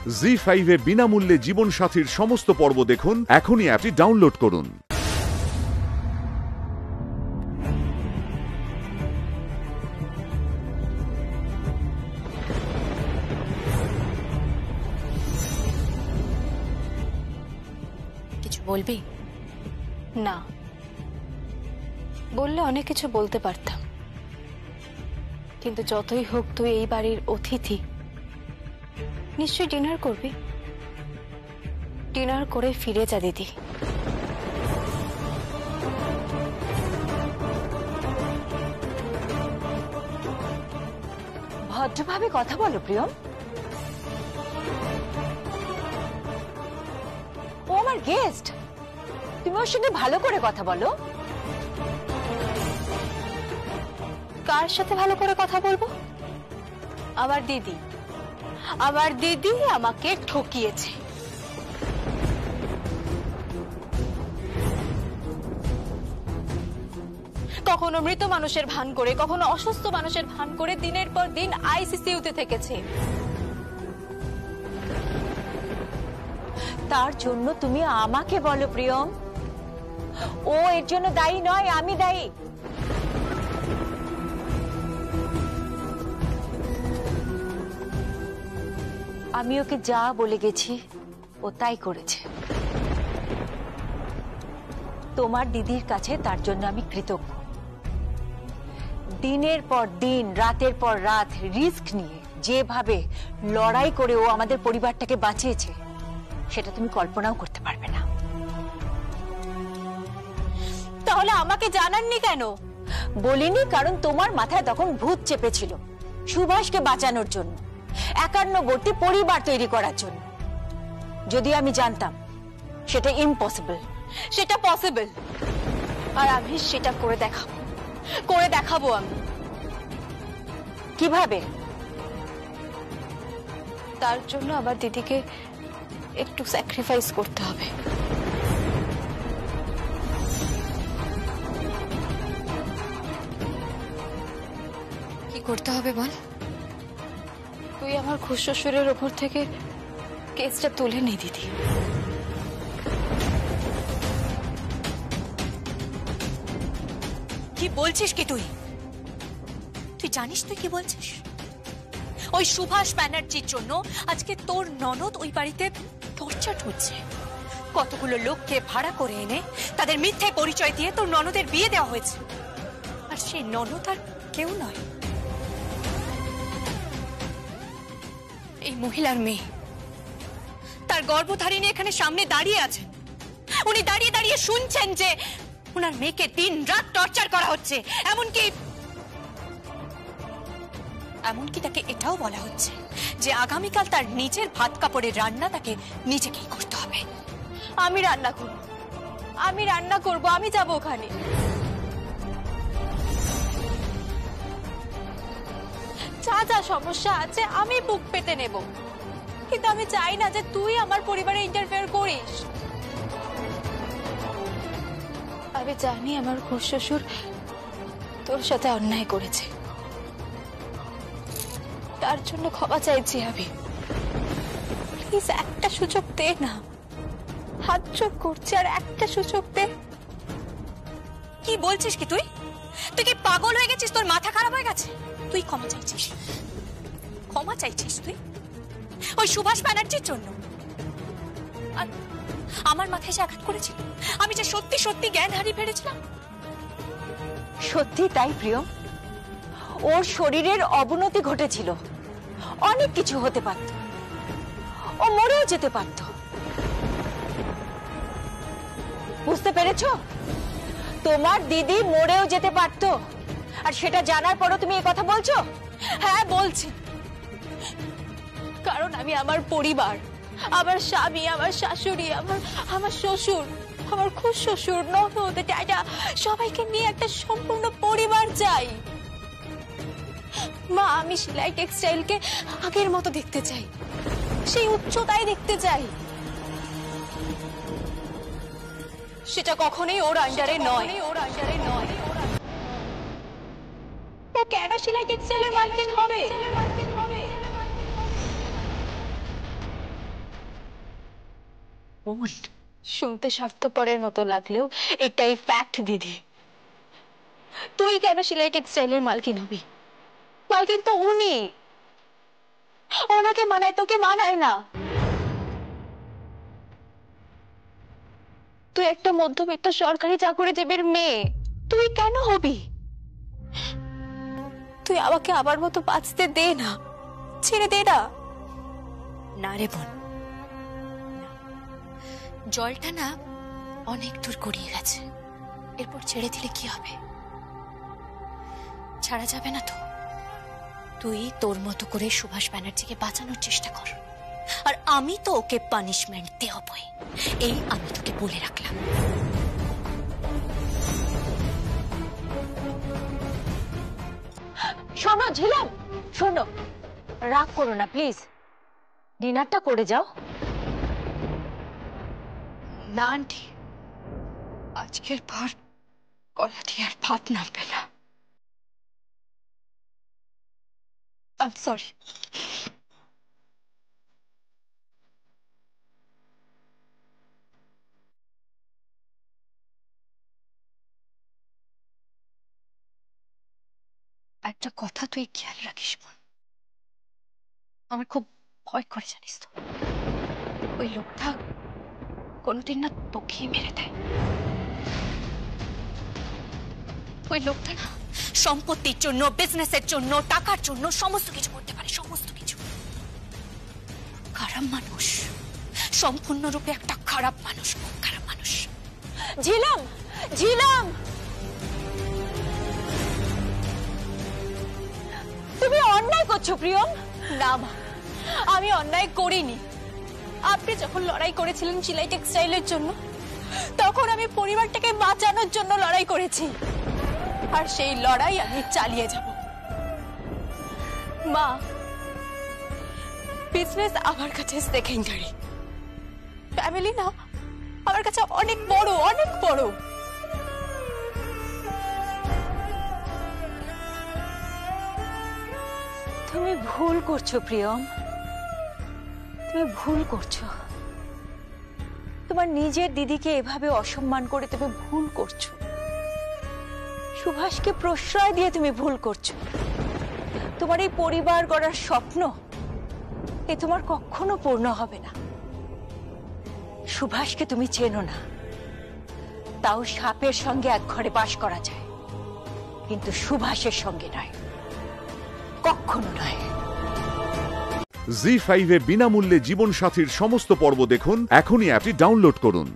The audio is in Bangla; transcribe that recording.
জি5 এ বিনামূল্যে জীবন সাথীর সমস্ত পর্ব দেখুন। এখনই অ্যাপটি ডাউনলোড করুন। কিছু বলবি? না, বললে অনেক কিছু বলতে পারতাম, কিন্তু যতই হোক তুই এই বাড়ির অতিথি, নিশ্চয়ই ডিনার করবি। ডিনার করে ফিরে যা দিদি। ভদ্রভাবে কথা বলো প্রিয়ম। ও আমার গেস্ট, তুমি ওর সঙ্গে ভালো করে কথা বলো। কার সাথে ভালো করে কথা বলবো? আমার দিদি। আমার দিদি আমাকে ঠকিয়েছে। কখনো মৃত মানুষের ভান করে, কখনো অসুস্থ মানুষের ভান করে দিনের পর দিন আইসিইউতে থেকেছে। তার জন্য তুমি আমাকে বলো প্রিয়ম, ও এর জন্য দায়ী নয়, আমি দায়ী। আমি ওকে যা বলে গেছি ও তাই করেছে। তোমার দিদির কাছে তার জন্য আমি কৃতজ্ঞ। দিনের পর দিন, রাতের পর রাত রিস্ক নিয়ে যেভাবে লড়াই করে ও আমাদের পরিবারটাকে বাঁচিয়েছে, সেটা তুমি কল্পনাও করতে পারবে না। তাহলে আমাকে জানাননি কেন? বলিনি কারণ তোমার মাথায় তখন ভূত চেপেছিল, সুভাষকে বাঁচানোর জন্য, 51টি পরিবার তৈরি করার জন্য। যদি আমি জানতাম সেটা ইম্পসিবল। সেটা পসিবল, আর আমি সেটা করে দেখাবো আমি। কিভাবে? তার জন্য আমার দিদিকে একটু স্যাক্রিফাইস করতে হবে। কি করতে হবে বল? তুই আমার খুশশ্বশুরের ওপর থেকে কেসটা তুলে নে দিদি। কি বলছিস কি তুই? তুই জানিস তুই কি বলছিস? ওই সুভাষ ব্যানার্জির জন্য আজকে তোর ননদ ওই বাড়িতে টর্চার হচ্ছে। কতগুলো লোককে ভাড়া করে এনে তাদের মিথ্যে পরিচয় দিয়ে তোর ননদের বিয়ে দেওয়া হয়েছে। আর সেই ননদ আর কেউ নয়, এই মহিলার মেয়ে। তার গর্ভধারিণী এখানে সামনে দাঁড়িয়ে আছেন। উনি দাঁড়িয়ে দাঁড়িয়ে শুনছেন যে ওনার মেয়েকে দিন রাত টর্চার করা হচ্ছে। এমনকি তাকে এটাও বলা হচ্ছে যে আগামীকাল তার নিজের ভাত কাপড়ের রান্না তাকে নিজেকেই করতে হবে। আমি রান্না করব, আমি যাব ওখানে। যা যা সমস্যা আছে আমি বুক পেতে নেব, কিন্তু আমি চাই না যে তুই আমার পরিবারে ইন্টারফেয়ার করিস। আমি জানি আমার খুশশ্বশুর তোর সাথে অন্যায় করেছে, তার জন্য ক্ষমা চাইছি আমি। প্লিজ একটা সুযোগ দে না, হাত জোড় করছি, আর একটা সুযোগ দে। কি বলছিস কি তুই? তুই কি পাগল হয়ে গেছিস? তোর মাথা খারাপ হয়ে গেছে? তুই ক্ষমা চাইছিস? ক্ষমা চাইছিস তুই ওই সুভাষ ব্যানার্জির জন্য? আর আমার মাথায় যে আঘাত করেছিল, আমি যে সত্যি সত্যি জ্ঞান হারিয়ে ফেলেছিলাম। সত্যি তাই প্রিয়ম, ওর শরীরের অবনতি ঘটেছিল, অনেক কিছু হতে পারত, ও মরেও যেতে পারত। বুঝতে পেরেছো? তোমার দিদি মরেও যেতে পারত, আর সেটা জানার পরও তুমি এই কথা বলছো? হ্যাঁ বলছি, কারণ আমি আমার পরিবার, আমার স্বামী, আমার শাশুড়ি, আমার শ্বশুর, আমার খুশশ্বশুর, ননদ, ড্যাডা, সবাইকে নিয়ে একটা সম্পূর্ণ পরিবার চাই। মা, আমি সেলাই টেক্সটাইলকে আগের মতো দেখতে চাই, সেই উচ্চতায় দেখতে চাই। সেটা কখনোই ওর আন্ডারে নয়। ও কেন সেলাই টেক্সটাইলের মার্কেট হবে? বোন। শুনতে স্বার্থপরের মতো লাগলেও এটাই ফ্যাক্ট দিদি। তুই কেন সেলাই টেক্সটাইলের মালকিন হবি? মালকিন তো উনি। ওনাকে মানায়, তোকে মানায় না। তুই একটা মধ্যবিত্ত সরকারি চাকরিজীবীর মেয়ে, তুই কেন হবি? তুই আমাকে আবার মতো বাঁচতে দে না, ছেড়ে দে না। না রে বোন, জলটা না অনেক দূর গড়িয়ে গেছে, এরপর ছেড়ে দিলে কি হবে? ছাড়া যাবে না তো। তুই তোর মতো করে সুভাষ ব্যানার্জিকে বাঁচানোর চেষ্টা কর, আর আমি তো ওকে পানিশমেন্ট দেবই, এই আমি তোকে বলে রাখলাম। শোনো ঝিলাম, শোনো, রাগ করো না প্লিজ, ডিনারটা করে যাও। না আন্টি, আজকের পর গলা দিয়ে আর ভাত নামবে না। সরি। একটা কথা তুই খেয়াল রাখিস বোন, আমার খুব ভয় করে জানিস তো। ওই লোকটা কোনোদিন না তোকেই মেরে দেয়। ওই লোকটা না সম্পত্তির জন্য, বিজনেসের জন্য, টাকার জন্য সমস্ত কিছু করতে পারে, সমস্ত কিছু। খারাপ মানুষ, সম্পূর্ণরূপে একটা খারাপ মানুষ, খুব খারাপ মানুষ। ঝিলাম, ঝিলাম, তুমি অন্যায় করছো প্রিয়ম। না মা, আমি অন্যায় করিনি। আপনি যখন লড়াই করেছিলেন সেলাই টেক্সটাইলের জন্য, তখন আমি পরিবারটাকে বাঁচানোর জন্য লড়াই করেছি, আর সেই লড়াই আমি চালিয়ে যাব। মা, বিজনেস আমার কাছে সেকেন্ডারি, ফ্যামিলি না আমার কাছে অনেক বড়, অনেক বড়। তুমি ভুল করছো প্রিয়ম, তুমি ভুল করছো। তোমার নিজের দিদিকে এভাবে অসম্মান করে তুমি ভুল করছো। সুভাষকে প্রশ্রয় দিয়ে তুমি ভুল করছো। তোমার এই পরিবার গড়ার স্বপ্ন এ তোমার কখনো পূর্ণ হবে না। সুভাষকে তুমি চেনো না, তাও সাপের সঙ্গে এক ঘরে বাস করা যায়, কিন্তু সুভাষের সঙ্গে নয়, কখনো নয়। জি5 এ বিনামূল্যে জীবনসাথীর সমস্ত পর্ব দেখুন এখনই অ্যাপটি ডাউনলোড করুন।